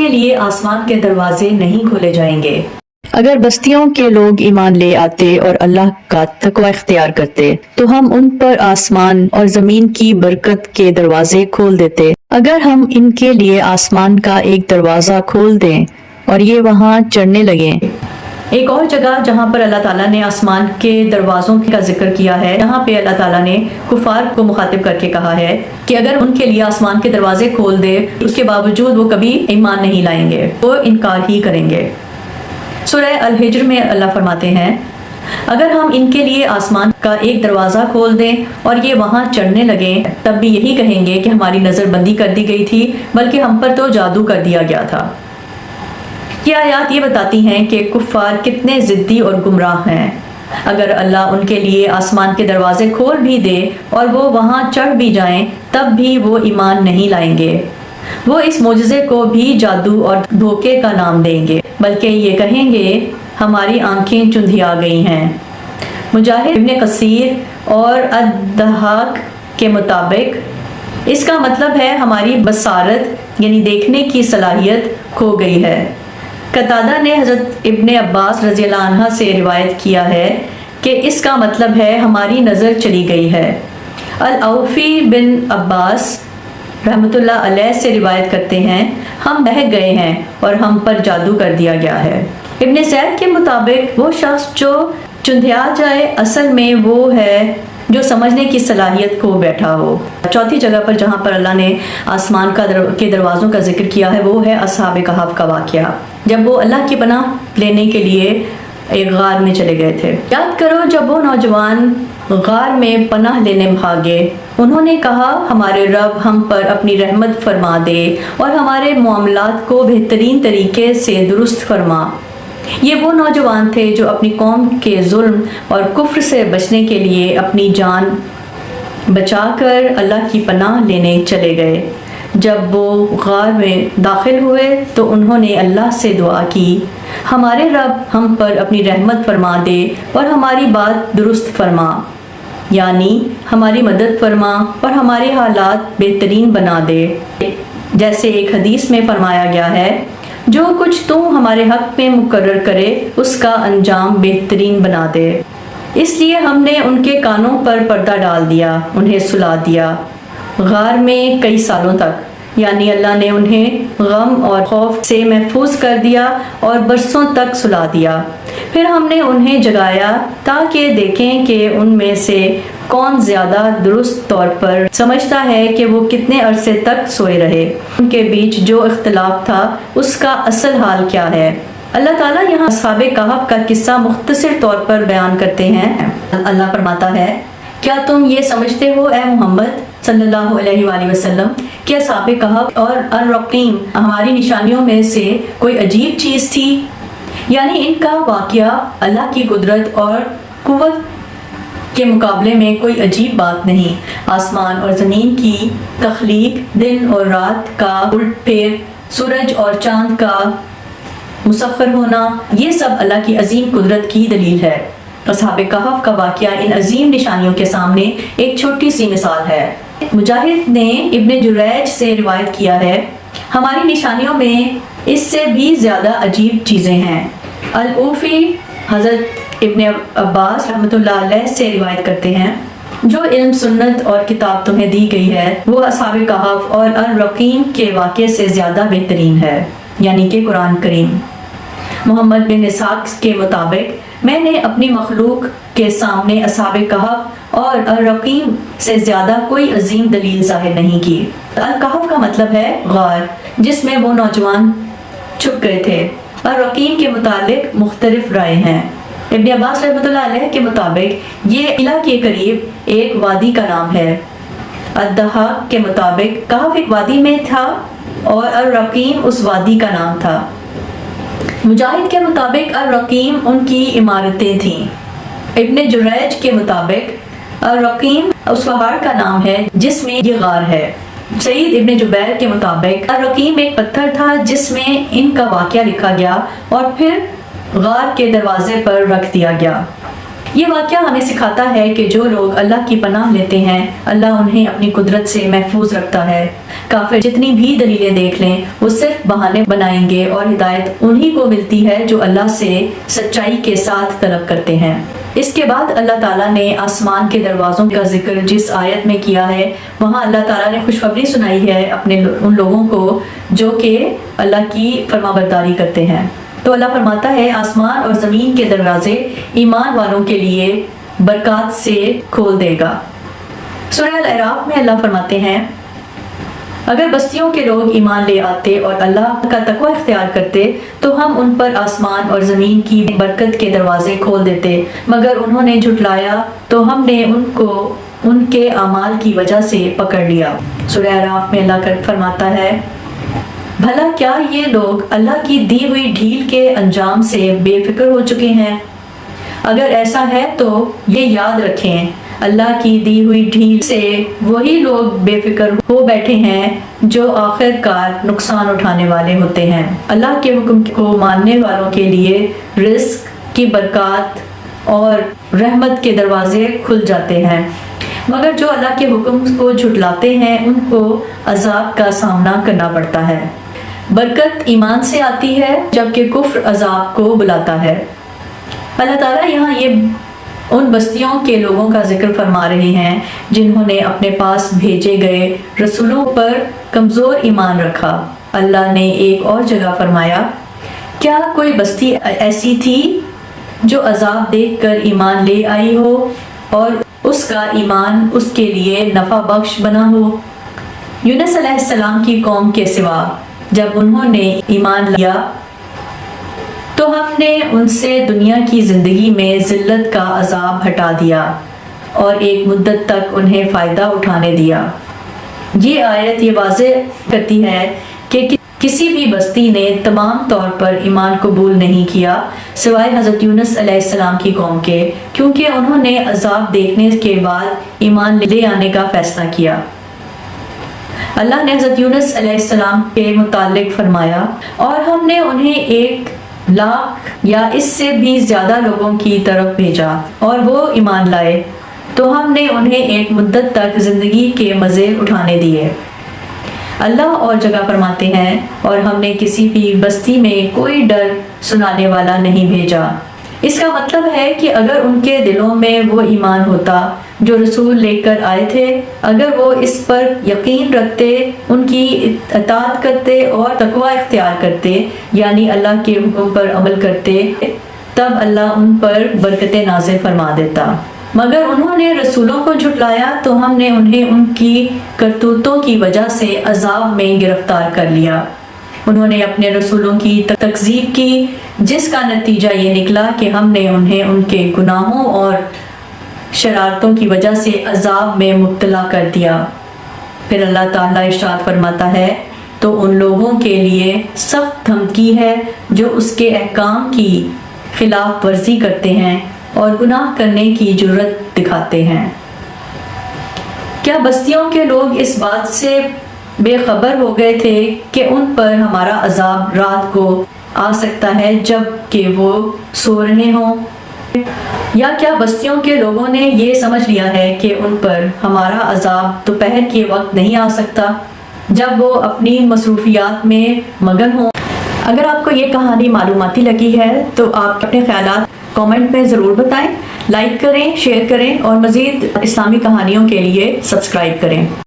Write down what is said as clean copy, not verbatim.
کے لیے آسمان کے دروازے نہیں کھولے جائیں گے۔ اگر بستیوں کے لوگ ایمان لے آتے اور اللہ کا تقوی اختیار کرتے تو ہم ان پر آسمان اور زمین کی برکت کے دروازے کھول دیتے۔ اگر ہم ان کے لیے آسمان کا ایک دروازہ کھول دیں اور یہ وہاں چڑھنے لگیں۔ ایک اور جگہ جہاں پر اللہ تعالیٰ نے آسمان کے دروازوں کا ذکر کیا ہے، یہاں پہ اللہ تعالیٰ نے کفار کو مخاطب کر کے کہا ہے کہ اگر ان کے لیے آسمان کے دروازے کھول دے اس کے باوجود وہ کبھی ایمان نہیں لائیں گے، وہ انکار ہی کریں گے۔ سورہ الحجر میں اللہ فرماتے ہیں اگر ہم ان کے لیے آسمان کا ایک دروازہ کھول دیں اور یہ وہاں چڑھنے لگیں تب بھی یہی کہیں گے کہ ہماری نظر بندی کر دی گئی تھی، بلکہ ہم پر تو جادو کر دیا گیا تھا۔ یہ آیات یہ بتاتی ہیں کہ کفار کتنے ضدی اور گمراہ ہیں۔ اگر اللہ ان کے لیے آسمان کے دروازے کھول بھی دے اور وہ وہاں چڑھ بھی جائیں تب بھی وہ ایمان نہیں لائیں گے۔ وہ اس معجزے کو بھی جادو اور دھوکے کا نام دیں گے، بلکہ یہ کہیں گے ہماری آنکھیں چندھیا گئی ہیں۔ مجاہد، ابن کثیر اور الضحاک کے مطابق اس کا مطلب ہے ہماری بصارت یعنی دیکھنے کی صلاحیت کھو گئی ہے۔ قتادہ نے حضرت ابن عباس رضی اللہ عنہ سے روایت کیا ہے کہ اس کا مطلب ہے ہماری نظر چلی گئی ہے۔ الاوفی بن عباس رحمۃ اللہ علیہ سے روایت کرتے ہیں ہم بہک گئے ہیں اور ہم پر جادو کر دیا گیا ہے۔ ابن سعد کے مطابق وہ شخص جو چندھیا جائے اصل میں وہ ہے جو سمجھنے کی صلاحیت کو بیٹھا ہو۔ چوتھی جگہ پر جہاں پر اللہ نے آسمان کے دروازوں کا ذکر کیا ہے وہ ہے اصحاب کہف کا واقعہ، جب وہ اللہ کی پناہ لینے کے لیے ایک غار میں چلے گئے تھے۔ یاد کرو جب وہ نوجوان غار میں پناہ لینے بھاگے، انہوں نے کہا ہمارے رب ہم پر اپنی رحمت فرما دے اور ہمارے معاملات کو بہترین طریقے سے درست فرما۔ یہ وہ نوجوان تھے جو اپنی قوم کے ظلم اور کفر سے بچنے کے لیے اپنی جان بچا کر اللہ کی پناہ لینے چلے گئے۔ جب وہ غار میں داخل ہوئے تو انہوں نے اللہ سے دعا کی ہمارے رب ہم پر اپنی رحمت فرما دے اور ہماری بات درست فرما، یعنی ہماری مدد فرما اور ہمارے حالات بہترین بنا دے۔ جیسے ایک حدیث میں فرمایا گیا ہے جو کچھ تو ہمارے حق میں مقرر کرے اس کا انجام بہترین بنا دے۔ اس لیے ہم نے ان کے کانوں پر پردہ ڈال دیا، انہیں سلا دیا غار میں کئی سالوں تک، یعنی اللہ نے انہیں غم اور خوف سے محفوظ کر دیا اور برسوں تک سلا دیا۔ پھر ہم نے انہیں جگایا تاکہ دیکھیں کہ ان میں سے کون زیادہ درست طور پر سمجھتا ہے کہ وہ کتنے عرصے تک سوئے رہے۔ ان کے بیچ جو اختلاف تھا اس کا اصل حال کیا ہے۔ اللہ تعالیٰ یہاں اصحاب کہف کا قصہ مختصر طور پر بیان کرتے ہیں۔ اللہ فرماتا ہے کیا تم یہ سمجھتے ہو اے محمد صلی اللہ علیہ وآلہ وسلم کہ اصحاب کہف اور الرقیم ہماری نشانیوں میں سے کوئی عجیب چیز تھی؟ یعنی ان کا واقعہ اللہ کی قدرت اور قوت کے مقابلے میں کوئی عجیب بات نہیں۔ آسمان اور زمین کی تخلیق، دن اور رات کا الٹ پھیر، سورج اور چاند کا مسخر ہونا، یہ سب اللہ کی عظیم قدرت کی دلیل ہے۔ اصحاب کہف کا واقعہ ان عظیم نشانیوں کے سامنے ایک چھوٹی سی مثال ہے۔ مجاہد نے ابن جریج سے روایت کیا ہے ہماری نشانیوں میں اس سے بھی زیادہ عجیب چیزیں ہیں۔ الاوفی حضرت ابن عباس رحمۃ اللہ علیہ سے روایت کرتے ہیں جو علم سنت اور کتاب تمہیں دی گئی ہے وہ اصحاب کہف اور الرقیم کے واقعے سے زیادہ بہترین ہے، یعنی کہ قرآن کریم۔ محمد بن اسحاق کے مطابق میں نے اپنی مخلوق کے سامنے اصحاب کہف اور الرقیم سے زیادہ کوئی عظیم دلیل ظاہر نہیں کی۔ الکہف کا مطلب ہے غار جس میں وہ نوجوان چھپ گئے تھے۔ الرقیم کے متعلق مختلف رائے ہیں۔ ابن عباس رحمۃ اللہ علیہ کے مطابق یہ علا کے قریب ایک وادی کا نام ہے۔ الضحاک کے مطابق کہف ایک وادی میں تھا اور الرقیم اس وادی کا نام تھا۔ مجاہد کے مطابق الرقیم ان کی عمارتیں تھیں۔ ابن جریج کے مطابق الرقیم اس پہاڑ کا نام ہے جس میں یہ غار ہے۔ سعید ابن جبیر کے مطابق الرقیم ایک پتھر تھا جس میں ان کا واقعہ لکھا گیا اور پھر غار کے دروازے پر رکھ دیا گیا۔ یہ واقعہ ہمیں سکھاتا ہے کہ جو لوگ اللہ کی پناہ لیتے ہیں اللہ انہیں اپنی قدرت سے محفوظ رکھتا ہے۔ کافر جتنی بھی دلیلیں دیکھ لیں وہ صرف بہانے بنائیں گے، اور ہدایت انہی کو ملتی ہے جو اللہ سے سچائی کے ساتھ طلب کرتے ہیں۔ اس کے بعد اللہ تعالیٰ نے آسمان کے دروازوں کا ذکر جس آیت میں کیا ہے، وہاں اللہ تعالیٰ نے خوشخبری سنائی ہے اپنے ان لوگوں کو جو کہ اللہ کی فرمانبرداری کرتے ہیں۔ تو اللہ فرماتا ہے آسمان اور زمین کے دروازے ایمان والوں کے لیے برکات سے کھول دے گا۔ سورہ الاعراف میں اللہ فرماتے ہیں اگر بستیوں کے لوگ ایمان لے آتے اور اللہ کا تقوی اختیار کرتے تو ہم ان پر آسمان اور زمین کی برکت کے دروازے کھول دیتے، مگر انہوں نے جھٹلایا تو ہم نے ان کو ان کے اعمال کی وجہ سے پکڑ لیا۔ سورہ اعراف میں اللہ فرماتا ہے بھلا کیا یہ لوگ اللہ کی دی ہوئی ڈھیل کے انجام سے بے فکر ہو چکے ہیں؟ اگر ایسا ہے تو یہ یاد رکھیں اللہ کی دی ہوئی ڈھیل سے وہی لوگ بے فکر ہو بیٹھے ہیں جو آخر کار نقصان اٹھانے والے ہوتے ہیں۔ اللہ کے حکم کو ماننے والوں کے لیے رزق کی برکات اور رحمت کے دروازے کھل جاتے ہیں، مگر جو اللہ کے حکم کو جھٹلاتے ہیں ان کو عذاب کا سامنا کرنا پڑتا ہے۔ برکت ایمان سے آتی ہے جبکہ کفر عذاب کو بلاتا ہے۔ اللہ تعالیٰ یہاں یہ ان بستیوں کے لوگوں کا ذکر فرما رہے ہیں جنہوں نے اپنے پاس بھیجے گئے رسولوں پر کمزور ایمان رکھا۔ اللہ نے ایک اور جگہ فرمایا کیا کوئی بستی ایسی تھی جو عذاب دیکھ کر ایمان لے آئی ہو اور اس کا ایمان اس کے لیے نفع بخش بنا ہو؟ یونس علیہ السلام کی قوم کے سوا جب انہوں نے ایمان لیا تو ہم نے ان سے دنیا کی زندگی میں ذلت کا عذاب ہٹا دیا اور ایک مدت تک انہیں فائدہ اٹھانے دیا۔ یہ آیت یہ واضح کرتی ہے کہ کسی بھی بستی نے تمام طور پر ایمان قبول نہیں کیا سوائے حضرت یونس علیہ السلام کی قوم کے، کیونکہ انہوں نے عذاب دیکھنے کے بعد ایمان لے آنے کا فیصلہ کیا۔ اللہ نے حضرت یونس علیہ السلام کے متعلق فرمایا اور ہم نے انہیں 1,00,000 یا اس سے بھی زیادہ لوگوں کی طرف بھیجا اور وہ ایمان لائے تو ہم نے انہیں ایک مدت تک زندگی کے مزے اٹھانے دیے۔ اللہ اور جگہ فرماتے ہیں اور ہم نے کسی بھی بستی میں کوئی ڈر سنانے والا نہیں بھیجا۔ اس کا مطلب ہے کہ اگر ان کے دلوں میں وہ ایمان ہوتا جو رسول لے کر آئے تھے، اگر وہ اس پر یقین رکھتے، ان کی اطاعت کرتے اور تقوی اختیار کرتے یعنی اللہ کے حکم پر عمل کرتے، تب اللہ ان پر برکتیں نازل فرما دیتا۔ مگر انہوں نے رسولوں کو جھٹلایا تو ہم نے انہیں ان کی کرتوتوں کی وجہ سے عذاب میں گرفتار کر لیا۔ انہوں نے اپنے رسولوں کی تکذیب کی جس کا نتیجہ یہ نکلا کہ ہم نے انہیں ان کے گناہوں اور شرارتوں کی وجہ سے عذاب میں مبتلا کر دیا۔ پھر اللہ تعالیٰ ارشاد فرماتا ہے تو ان لوگوں کے لیے سخت دھمکی ہے جو اس کے احکام کی خلاف ورزی کرتے ہیں اور گناہ کرنے کی جرت دکھاتے ہیں۔ کیا بستیوں کے لوگ اس بات سے بے خبر ہو گئے تھے کہ ان پر ہمارا عذاب رات کو آ سکتا ہے جب کہ وہ سو رہے ہوں؟ یا کیا بستیوں کے لوگوں نے یہ سمجھ لیا ہے کہ ان پر ہمارا عذاب دوپہر کے وقت نہیں آ سکتا جب وہ اپنی مصروفیات میں مگن ہوں؟ اگر آپ کو یہ کہانی معلوماتی لگی ہے تو آپ اپنے خیالات کامنٹ میں ضرور بتائیں، لائک کریں، شیئر کریں اور مزید اسلامی کہانیوں کے لیے سبسکرائب کریں۔